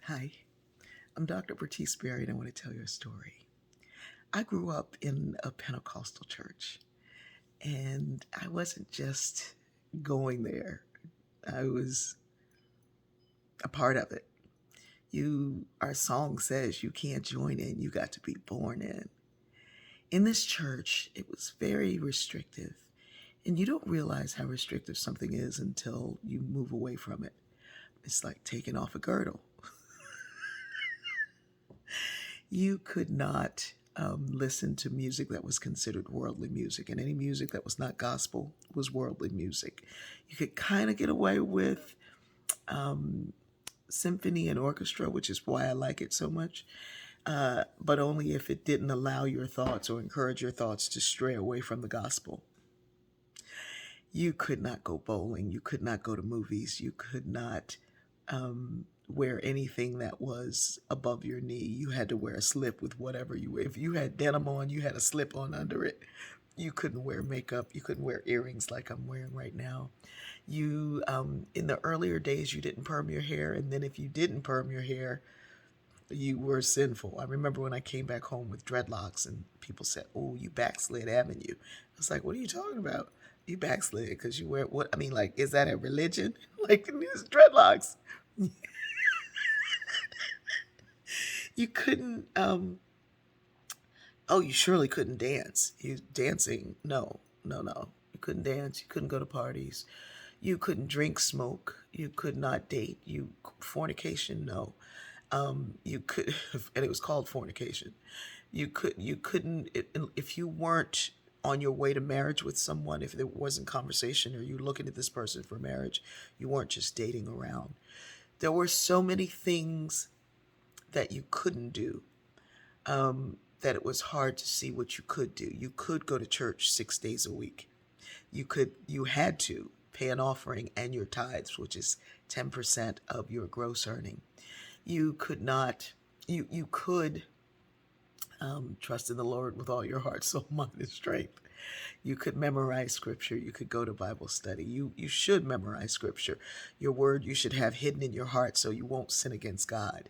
Hi, I'm Dr. Bertice Berry, and I want to tell you a story. I grew up in a Pentecostal church, and I wasn't just going there, I was a part of it. Our song says you can't join in, you got to be born in. In this church, it was very restrictive, and you don't realize how restrictive something is until you move away from it. It's like taking off a girdle. You could not listen to music that was considered worldly music, and any music that was not gospel was worldly music. You could kind of get away with um, symphony and orchestra, which is why I like it so much, but only if it didn't allow your thoughts or encourage your thoughts to stray away from the gospel. You could not go bowling. You could not go to movies. You could not wear anything that was above your knee. You had to wear a slip with whatever you wear. If you had denim on, you had a slip on under it. You couldn't wear makeup. You couldn't wear earrings like I'm wearing right now. In the earlier days, you didn't perm your hair. And then if you didn't perm your hair, you were sinful. I remember when I came back home with dreadlocks and people said, "Oh, you backslid, haven't you?" I was like, "What are you talking about? You backslid because you wear what? I mean, like, is that a religion? Like, these dreadlocks." You couldn't, oh, you surely couldn't dance. You dancing, no, no, no. You couldn't dance. You couldn't go to parties. You couldn't drink, smoke. You could not date. Fornication, no. You could, and it was called fornication. You couldn't, if you weren't on your way to marriage with someone, if there wasn't conversation or you looking at this person for marriage, you weren't just dating around. There were so many things that you couldn't do, that it was hard to see what you could do. You could go to church 6 days a week. You had to pay an offering and your tithes, which is 10% of your gross earning. You could not, you could trust in the Lord with all your heart, soul, mind, and strength. You could memorize scripture. You could go to Bible study. You should memorize scripture. Your word you should have hidden in your heart so you won't sin against God.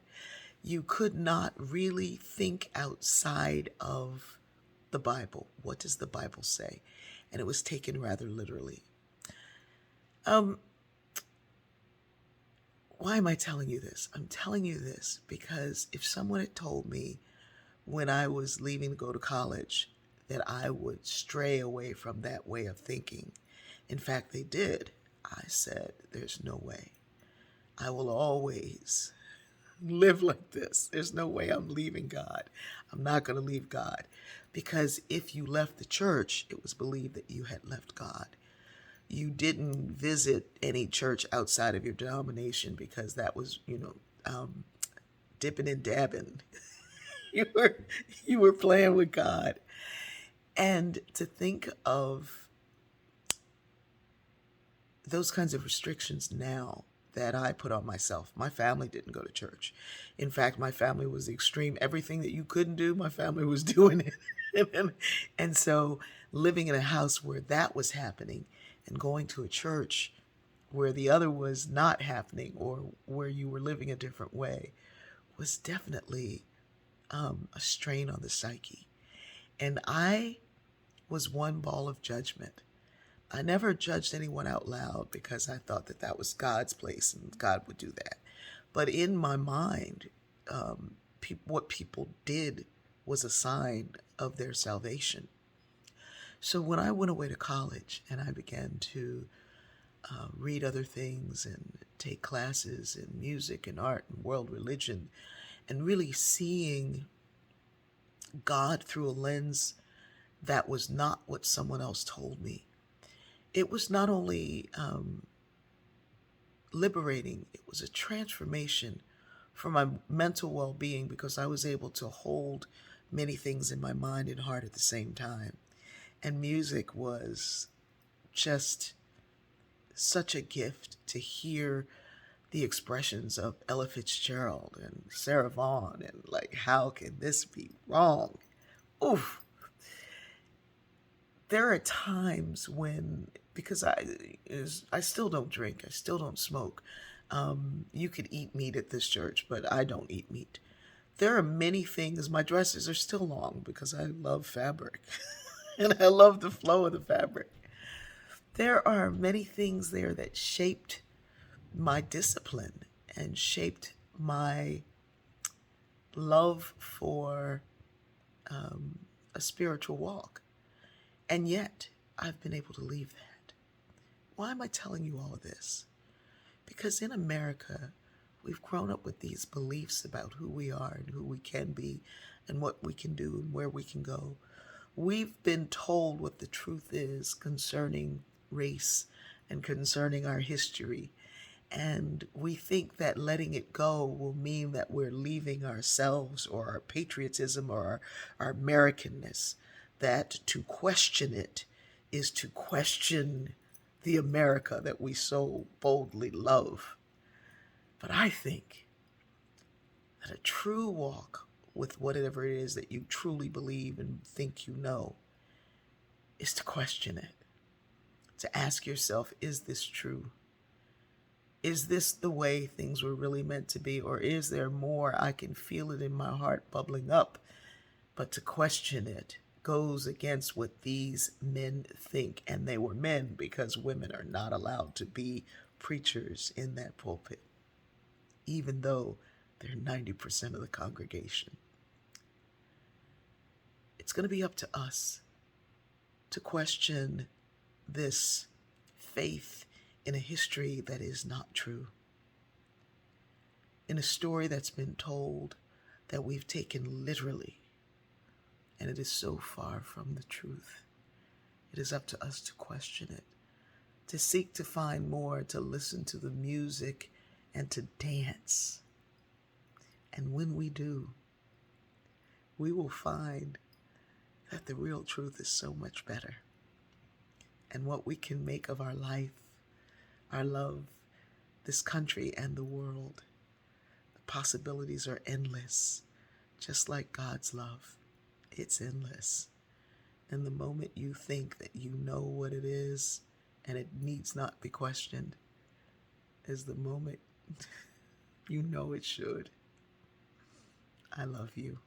You could not really think outside of the Bible. What does the Bible say? And it was taken rather literally. Um, why am I telling you this? I'm telling you this because if someone had told me when I was leaving to go to college that I would stray away from that way of thinking, in fact, they did, I said, there's no way. I will always live like this. There's no way I'm leaving God. I'm not going to leave God. Because if you left the church, it was believed that you had left God. You didn't visit any church outside of your denomination because that was, dipping and dabbing. you were you were playing with God. And to think of those kinds of restrictions now that I put on myself. My family didn't go to church. In fact, my family was the extreme. Everything that you couldn't do, my family was doing it. And so living in a house where that was happening and going to a church where the other was not happening or where you were living a different way was definitely a strain on the psyche. And I was one ball of judgment. I never judged anyone out loud because I thought that that was God's place and God would do that. But in my mind, what people did was a sign of their salvation. So when I went away to college and I began to read other things and take classes in music and art and world religion, and really seeing God through a lens that was not what someone else told me, it was not only liberating, it was a transformation for my mental well being because I was able to hold many things in my mind and heart at the same time. And music was just such a gift to hear the expressions of Ella Fitzgerald and Sarah Vaughan and like, how can this be wrong? Oof. There are times when, because I still don't drink, I still don't smoke, You could eat meat at this church, but I don't eat meat. There are many things. My dresses are still long because I love fabric and I love the flow of the fabric. There are many things there that shaped my discipline and shaped my love for a spiritual walk. And yet, I've been able to leave that. Why am I telling you all of this? Because in America, we've grown up with these beliefs about who we are and who we can be and what we can do and where we can go. We've been told what the truth is concerning race and concerning our history. And we think that letting it go will mean that we're leaving ourselves or our patriotism or our Americanness. That to question it is to question the America that we so boldly love. But I think that a true walk with whatever it is that you truly believe and think you know is to question it, to ask yourself, is this true? Is this the way things were really meant to be? Or is there more? I can feel it in my heart bubbling up. But to question it goes against what these men think. And they were men because women are not allowed to be preachers in that pulpit, even though they're 90% of the congregation. It's going to be up to us to question this faith in a history that is not true, in a story that's been told that we've taken literally, and it is so far from the truth. It is up to us to question it, to seek to find more, to listen to the music, and to dance. And when we do, we will find that the real truth is so much better. And what we can make of our life, our love, this country, and the world. The possibilities are endless, just like God's love. It's endless. And the moment you think that you know what it is and it needs not be questioned is the moment you know it should. I love you.